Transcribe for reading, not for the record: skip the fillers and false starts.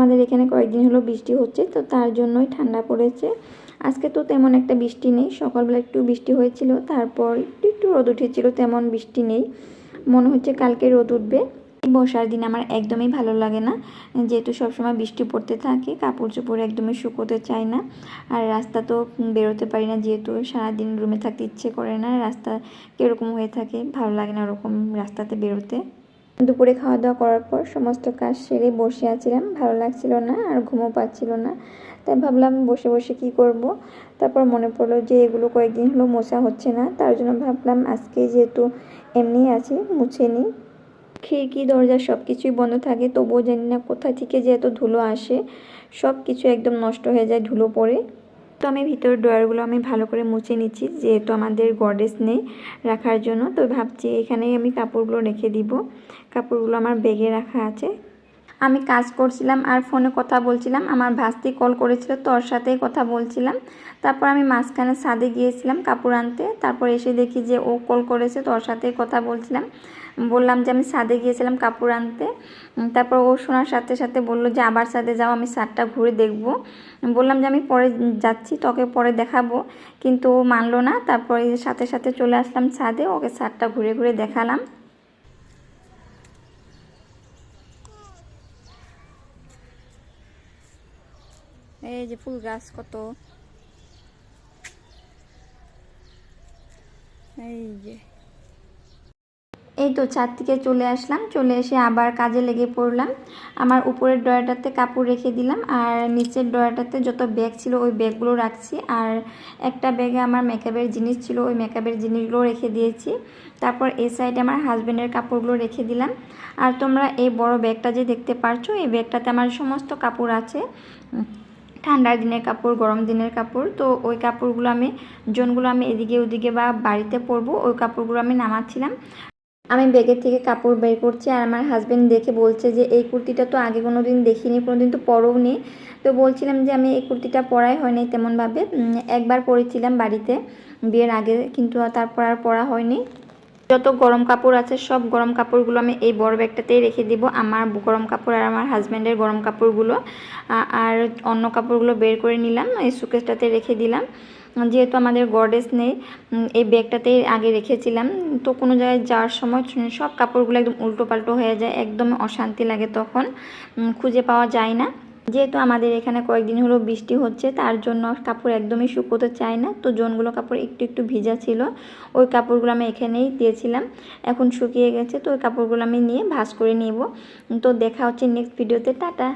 আমাদের এখানে কয়েকদিন হলো বৃষ্টি হচ্ছে, তো তার জন্যই ঠান্ডা পড়েছে। আজকে তো তেমন একটা বৃষ্টি নেই, সকালবেলা একটু বৃষ্টি হয়েছিল, তারপর একটু রোদ উঠেছিল, তেমন বৃষ্টি নেই। মনে হচ্ছে কালকে রোদ উঠবে। বর্ষার দিন আমার একদমই ভালো লাগে না, যেহেতু সবসময় বৃষ্টি পড়তে থাকে, কাপড় চোপড় একদমই শুকোতে চায় না। আর রাস্তা তো বেরোতে পারি না, যেহেতু সারাদিন রুমে থাকতে ইচ্ছে করে না। রাস্তা কীরকম হয়ে থাকে, ভালো লাগে না ওরকম রাস্তাতে বেরোতে। দুপুরে খাওয়া দাওয়া করার পর সমস্ত কাজ সেরে বসে আছিলাম, ভালো লাগছিল না আর ঘুমও পাচ্ছিল না। তাই ভাবলাম বসে বসে কি করব। তারপর মনে পড়লো যে এগুলো কয়েকদিন হলো মোছা হচ্ছে না, তার জন্য ভাবলাম আজকে যেহেতু এমনি আছি মুছে নিই। খিড়কি দরজা সব কিছুই বন্ধ থাকে, তবুও জানি না কোথা থেকে যে এত ধুলো আসে, সব কিছু একদম নষ্ট হয়ে যায় ধুলো পড়ে। তো আমি ভিতরের ড্রয়ারগুলো আমি ভালো করে মুছে নিচ্ছি, যেহেতু আমাদের গডরেজ নেই রাখার জন্য। তো ভাবছি এখানেই আমি কাপড়গুলো রেখে দিব। কাপড়গুলো আমার ব্যাগে রাখা আছে। আমি কাজ করছিলাম আর ফোনে কথা বলছিলাম, আমার ভাস্তি কল করেছিল, তোর সাথেই কথা বলছিলাম। তারপর আমি মাঝখানে ছাদে গিয়েছিলাম কাপড় আনতে, তারপর এসে দেখি যে ও কল করেছে, তোর সাথেই কথা বলছিলাম। বললাম যে আমি ছাদে গিয়েছিলাম কাপড় আনতে। তারপর ও শোনার সাথে সাথে বললো যে আবার ছাদে যাও, আমি ছাদটা ঘুরে দেখব। বললাম যে আমি পরে যাচ্ছি, তোকে পরে দেখাবো, কিন্তু ও মানলো না। তারপরে সাথে সাথে চলে আসলাম ছাদে, ওকে ছাদটা ঘুরে ঘুরে দেখালাম। এই যে ফুল গাছ কত, এই তো ছাদ থেকে চলে আসলাম, চলে এসে আবার কাজে লেগে পড়লাম। আমার উপরের ড্রয়ারটাতে কাপড় রেখে দিলাম, আর নিচের ড্রয়ারটাতে যত ব্যাগ ছিল ওই ব্যাগগুলো রাখছি। আর একটা ব্যাগে আমার মেকআপের জিনিস ছিল, ওই মেকআপের জিনিসগুলো রেখে দিয়েছি। তারপর এই সাইডে আমার হাজব্যান্ডের কাপড়গুলো রেখে দিলাম। আর তোমরা এই বড় ব্যাগটা যে দেখতে পারছো, এই ব্যাগটাতে আমার সমস্ত কাপড় আছে, ঠান্ডার দিনের কাপড়, গরম দিনের কাপড়। তো ওই কাপড়গুলো আমি জোনগুলো আমি এদিকে ওদিকে বা বাড়িতে পরবো, ওই কাপড়গুলো আমি নামাচ্ছিলাম। আমি ব্যাগের থেকে কাপড় বের করছি, আর আমার হাজব্যান্ড দেখে বলছে যে এই কুর্তিটা তো আগে কোনো দিন দেখিনি, কোনো দিন তো পরও নি। তো বলছিলাম যে আমি এই কুর্তিটা পরাই হয়নি তেমনভাবে, একবার পরেছিলাম বাড়িতে বিয়ের আগে, কিন্তু তারপর আর পরা হয়নি। যত গরম কাপড় আছে সব গরম কাপড়গুলো আমি এই বড় ব্যাগটাতেই রেখে দিব, আমার গরম কাপড় আর আমার হাজব্যান্ডের গরম কাপড়গুলো। আর অন্য কাপড়গুলো বের করে নিলাম, এই সুকেসটাতে রেখে দিলাম। যেহেতু আমাদের গডরেজ নেই, এই ব্যাগটাতেই আগে রেখেছিলাম। তো কোনো জায়গায় যাওয়ার সময় সব কাপড়গুলো একদম উল্টো পাল্টো হয়ে যায়, একদম অশান্তি লাগে, তখন খুঁজে পাওয়া যায় না। যেহেতু আমাদের এখানে কয়েকদিন হলো বৃষ্টি হচ্ছে, তার জন্য কাপড় একদমই শুকোতে চায় না। তো জোনগুলো কাপড় একটু একটু ভিজা ছিল, ওই কাপড়গুলো আমি এখানেই দিয়েছিলাম, এখন শুকিয়ে গেছে। তো ওই কাপড়গুলো আমি নিয়ে ভাঁজ করে নিব। তো দেখা হচ্ছে নেক্সট ভিডিওতে, টাটা।